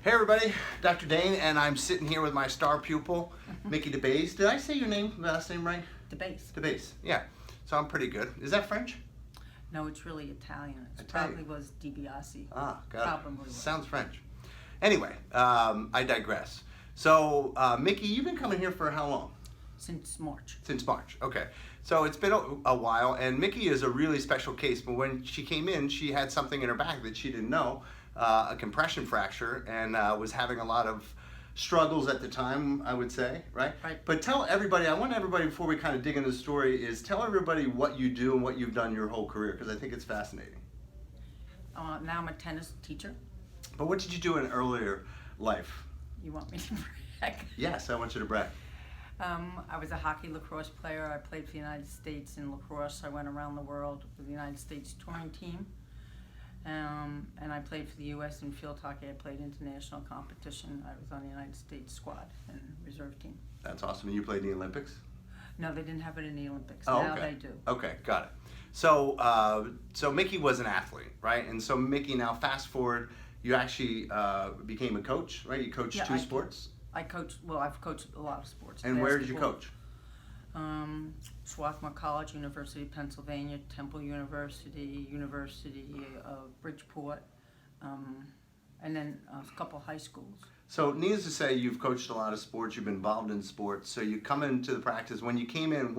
Hey everybody, Dr. Dane, and I'm sitting here with my star pupil, Miki. Did I say your last name right? DeBase. Yeah. So I'm pretty good. Is that French? No, it's really Italian. It Italian. probably was DiBiase. Ah, got it. Probably was. Sounds French. Anyway, I digress. So, Miki, you've been coming here for how long? Since March. Since March, okay. So it's been a while, and Miki is a really special case, but when she came in, she had something in her back that she didn't know, a compression fracture, and was having a lot of struggles at the time, I would say, right? Right. But tell everybody, I want everybody, before we kind of dig into the story, is tell everybody what you do and what you've done your whole career, because I think it's fascinating. Now I'm a tennis teacher. But what did you do in earlier life? You want me to brag? Yes, I want you to brag. I was a hockey lacrosse player. I played for the United States in lacrosse. I went around the world with the United States touring team. And I played for the U.S. in field hockey. I played international competition. I was on the United States squad and reserve team. That's awesome. And you played in the Olympics? No, they didn't have it in the Olympics. Oh, now okay. they do. Okay, got it. So, so Miki was an athlete, right? And so Miki, now fast forward, you actually became a coach, right? You coached two sports? I've coached a lot of sports. And where did you coach? Swarthmore College, University of Pennsylvania, Temple University, University of Bridgeport, and then a couple high schools. So needless to say, you've coached a lot of sports, you've been involved in sports, so you come into the practice. When you came in,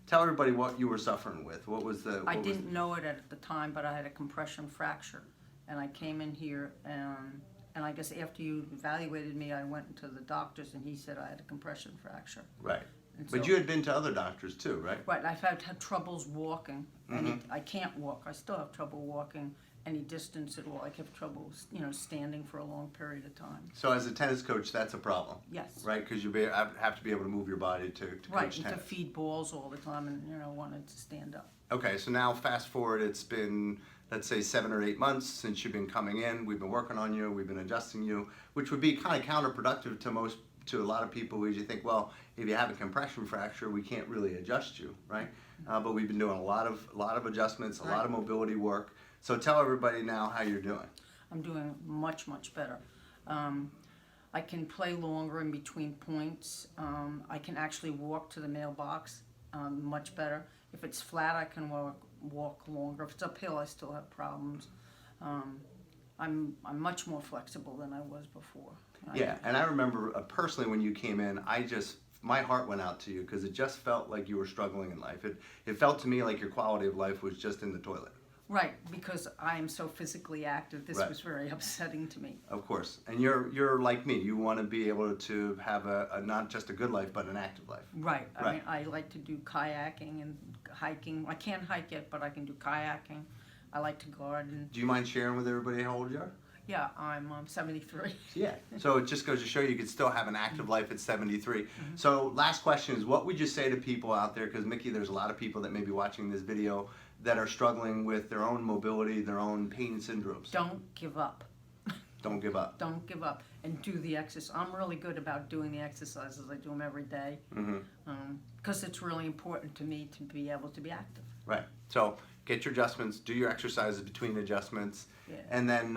tell everybody what you were suffering with. What was the... I didn't know it at the time, but I had a compression fracture. And I came in here, and I guess after you evaluated me, I went to the doctors, and he said I had a compression fracture. Right. And But so, you had been to other doctors too, right? Right. I've had troubles walking, and I can't walk. I still have trouble walking any distance at all. I have trouble, standing for a long period of time. So as a tennis coach, that's a problem. Yes. Right, because you have to be able to move your body to coach tennis. To feed balls all the time, and wanted to stand up. Okay, so now fast forward, it's been, let's say, 7 or 8 months since you've been coming in. We've been working on you, we've been adjusting you, which would be kind of counterproductive to a lot of people, because you think, well, if you have a compression fracture, we can't really adjust you, right? But we've been doing a lot of adjustments, a lot of mobility work. So tell everybody now how you're doing. I'm doing much, much better. I can play longer in between points. I can actually walk to the mailbox much better. If it's flat, I can walk longer. If it's uphill, I still have problems. I'm much more flexible than I was before. Yeah, and I remember personally when you came in, my heart went out to you, because it just felt like you were struggling in life. It felt to me like your quality of life was just in the toilet. Right, because I am so physically active. This was very upsetting to me. Of course, and you're like me. You want to be able to have a not just a good life, but an active life. Right. I mean, I like to do kayaking and hiking. I can't hike yet, but I can do kayaking. I like to garden. Do you mind sharing with everybody how old you are? Yeah, I'm 73. Yeah, so it just goes to show you could still have an active life at 73. So last question is, what would you say to people out there, because Miki, there's a lot of people that may be watching this video that are struggling with their own mobility, their own pain syndromes. Don't give up. Don't give up. Don't give up, and do the exercise. I'm really good about doing the exercises. I do them every day, because it's really important to me to be able to be active. Right. So get your adjustments, do your exercises between adjustments, and then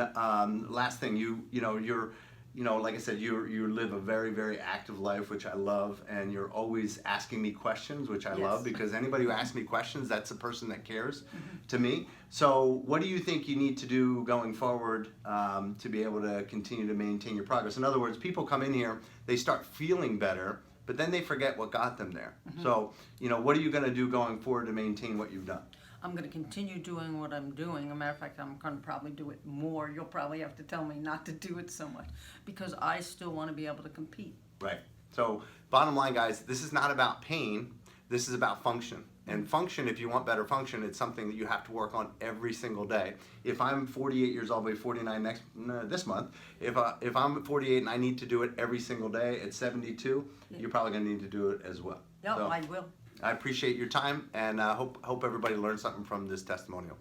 last thing, like I said, you live a very, very active life, which I love, and you're always asking me questions, which I love, because anybody who asks me questions, that's a person that cares to me. So what do you think you need to do going forward to be able to continue to maintain your progress? In other words, people come in here, they start feeling better, but then they forget what got them there. So, what are you going to do going forward to maintain what you've done? I'm going to continue doing what I'm doing. As a matter of fact, I'm going to probably do it more. You'll probably have to tell me not to do it so much, because I still want to be able to compete. Right. So bottom line, guys, this is not about pain. This is about function. And function, if you want better function, it's something that you have to work on every single day. If I'm 48 years old, I'll be 49 this month. If I'm 48 and I need to do it every single day at 72, you're probably going to need to do it as well. Yeah, so, I will. I appreciate your time, and hope everybody learned something from this testimonial.